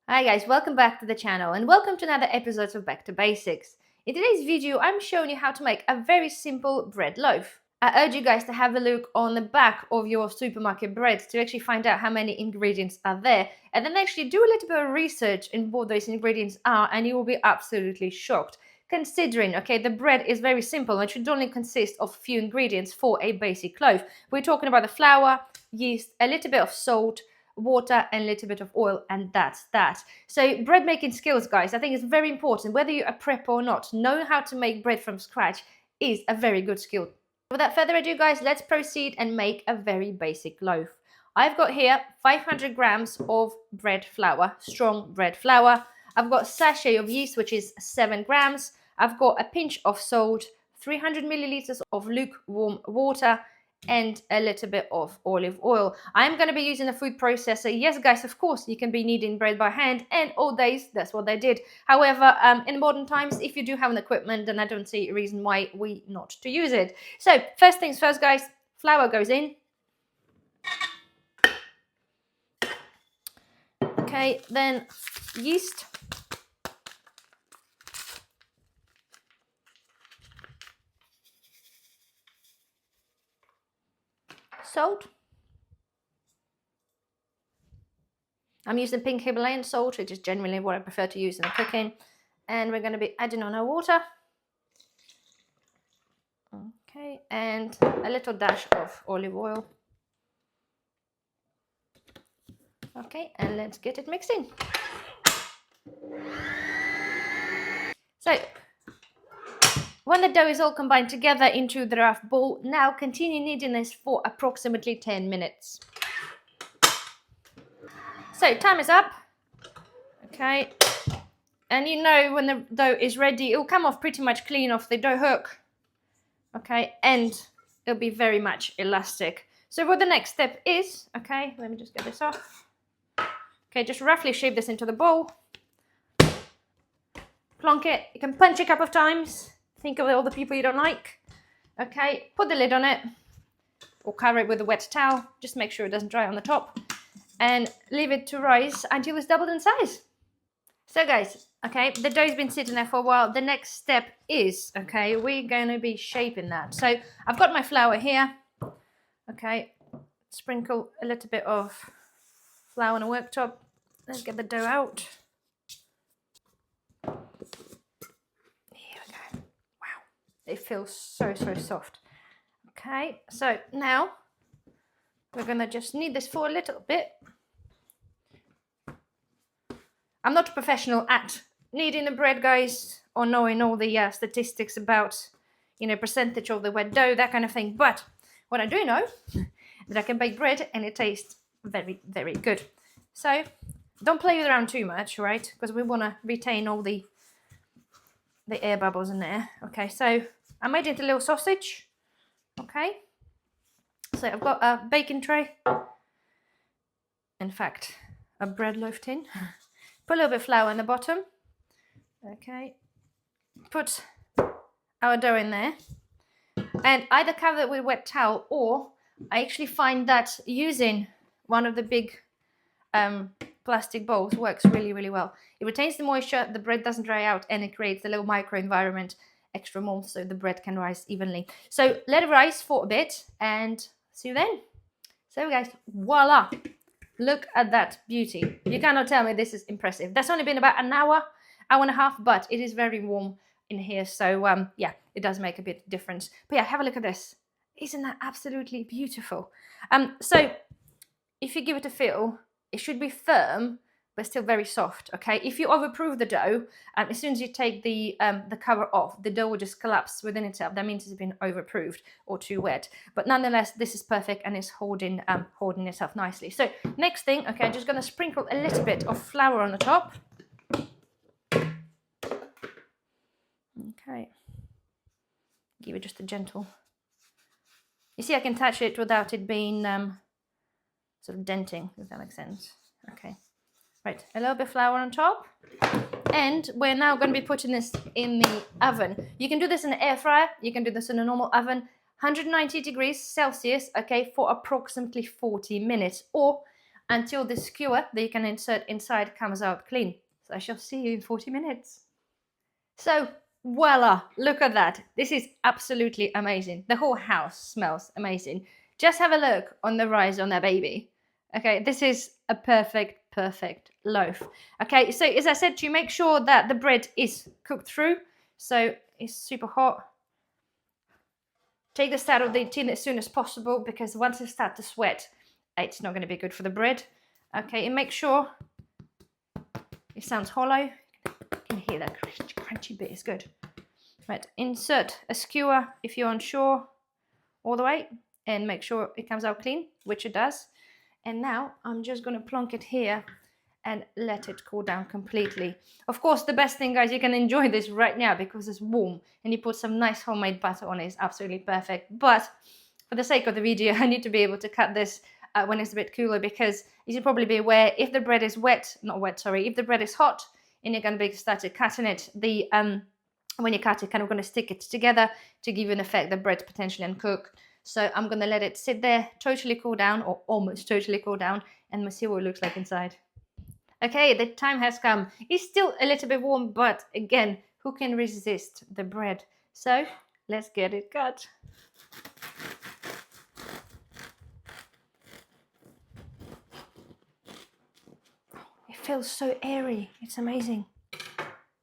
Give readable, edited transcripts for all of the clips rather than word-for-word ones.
Hi guys, welcome back to the channel and welcome to another episode of Back to Basics. In today's video, I'm showing you how to make a very simple bread loaf. I urge you guys to have a look on the back of your supermarket bread to actually find out how many ingredients are there, and then actually do a little bit of research in what those ingredients are, and you will be absolutely shocked. Considering, the bread is very simple and should only consist of a few ingredients for a basic loaf. We're talking about the flour, yeast, a little bit of salt, water and a little bit of oil, and that's that. So bread making skills, guys, I think it's very important. Whether you're a prep or not, knowing how to make bread from scratch is a very good skill. Without further ado, guys, let's proceed and make a very basic loaf. I've got here 500 grams of bread flour, strong bread flour. I've got a sachet of yeast, which is 7 grams. I've got a pinch of salt, 300 milliliters of lukewarm water, and a little bit of olive oil. I'm going to be using a food processor. Yes, guys, of course, you can be kneading bread by hand, and old days, that's what they did. However, in modern times, if you do have an equipment, then I don't see a reason why we not to use it. So, first things first, guys, flour goes in. Okay, then yeast. Salt. I'm using pink Himalayan salt, which is generally what I prefer to use in the cooking. And we're going to be adding on our water. Okay, and a little dash of olive oil. Okay, and let's get it mixed in. So, when the dough is all combined together into the rough ball, now continue kneading this for approximately 10 minutes. So, time is up. Okay, and you know when the dough is ready, it will come off pretty much clean off the dough hook. Okay, and it'll be very much elastic. So what the next step is, okay, let me just get this off. Okay, just roughly shape this into the bowl. Plonk it. You can punch it a couple of times. Think of all the people you don't like. Okay, put the lid on it or cover it with a wet towel. Just make sure it doesn't dry on the top and leave it to rise until it's doubled in size. So guys, okay, the dough's been sitting there for a while. The next step is, okay, we're going to be shaping that. So I've got my flour here. Okay, sprinkle a little bit of flour on a worktop. Let's get the dough out. It feels so soft. Okay, so now we're going to just knead this for a little bit. I'm not a professional at kneading the bread, guys, or knowing all the statistics about, percentage of the wet dough, that kind of thing. But what I do know that I can bake bread and it tastes very, very good. So don't play around too much, right? Because we want to retain all the air bubbles in there. Okay, so I made it a little sausage. Okay, so I've got a baking tray. In fact, a bread loaf tin. Put a little bit of flour in the bottom. Okay, put our dough in there. And either cover it with a wet towel, or I actually find that using one of the big plastic bowls works really, really well. It retains the moisture, the bread doesn't dry out, and it creates a little microenvironment, extra warmth, so the bread can rise evenly. So let it rise for a bit and see you then. So guys, voila! Look at that beauty. You cannot tell me this is impressive. That's only been about an hour and a half, but it is very warm in here. So yeah, it does make a bit of difference. But yeah, have a look at this. Isn't that absolutely beautiful? So if you give it a feel, it should be firm, but still very soft, okay? If you overproof the dough, as soon as you take the cover off, the dough will just collapse within itself. That means it's been overproofed or too wet. But nonetheless, this is perfect and it's holding itself nicely. So next thing, okay, I'm just gonna sprinkle a little bit of flour on the top. Okay. Give it just a gentle. You see, I can touch it without it being sort of denting, if that makes sense. Okay. Right, a little bit of flour on top, and we're now going to be putting this in the oven. You can do this in the air fryer, you can do this in a normal oven, 190 degrees Celsius, okay, for approximately 40 minutes, or until the skewer that you can insert inside comes out clean. So I shall see you in 40 minutes. So voila, look at that. This is absolutely amazing. The whole house smells amazing. Just have a look on the rise on that baby. Okay, this is a perfect loaf. Okay, so as I said to you, make sure that the bread is cooked through. So it's super hot. Take this out of the tin as soon as possible, because once it starts to sweat, it's not going to be good for the bread. Okay, and make sure it sounds hollow. You can hear that crunchy bit is good. Right, insert a skewer if you're unsure all the way, and make sure it comes out clean, which it does. And now I'm just going to plonk it here and let it cool down completely. Of course, the best thing, guys, you can enjoy this right now because it's warm, and you put some nice homemade butter on it. It's absolutely perfect. But for the sake of the video, I need to be able to cut this when it's a bit cooler, because you should probably be aware, if the bread is if the bread is hot and you're going to be started cutting it, when you cut it, kind of going to stick it together to give you an effect that bread's potentially uncooked. So I'm going to let it sit there, totally cool down, or almost totally cool down, and we'll see what it looks like inside. Okay, the time has come. It's still a little bit warm, but again, who can resist the bread? So let's get it cut. It feels so airy. It's amazing.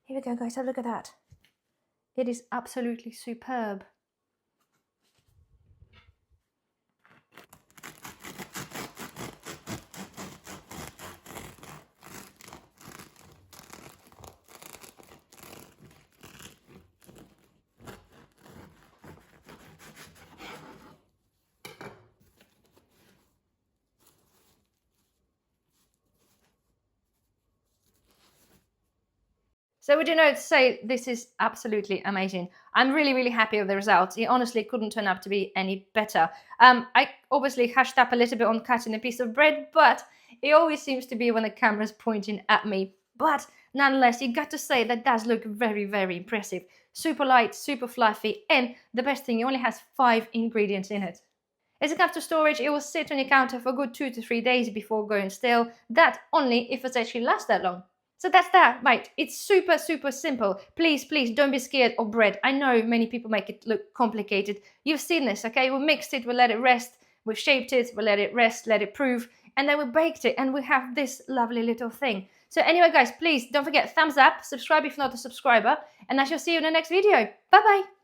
Here we go, guys. Have a look at that. It is absolutely superb. So would you know to say this is absolutely amazing. I'm really happy with the results. It honestly couldn't turn out to be any better. I obviously hashed up a little bit on cutting a piece of bread, but it always seems to be when the camera's pointing at me. But nonetheless, you got to say that does look very impressive. Super light, super fluffy, and the best thing, it only has 5 ingredients in it. As it comes to storage, it will sit on your counter for a good 2 to 3 days before going stale. That only if it actually lasts that long. So that's that, right? It's super simple. Please don't be scared of bread. I know many people make it look complicated. You've seen this, okay? We mixed it, we let it rest, we've shaped it, we let it rest, let it prove, and then we baked it, and we have this lovely little thing. So anyway, guys, please don't forget, thumbs up, subscribe if you're not a subscriber, and I shall see you in the next video. Bye-bye.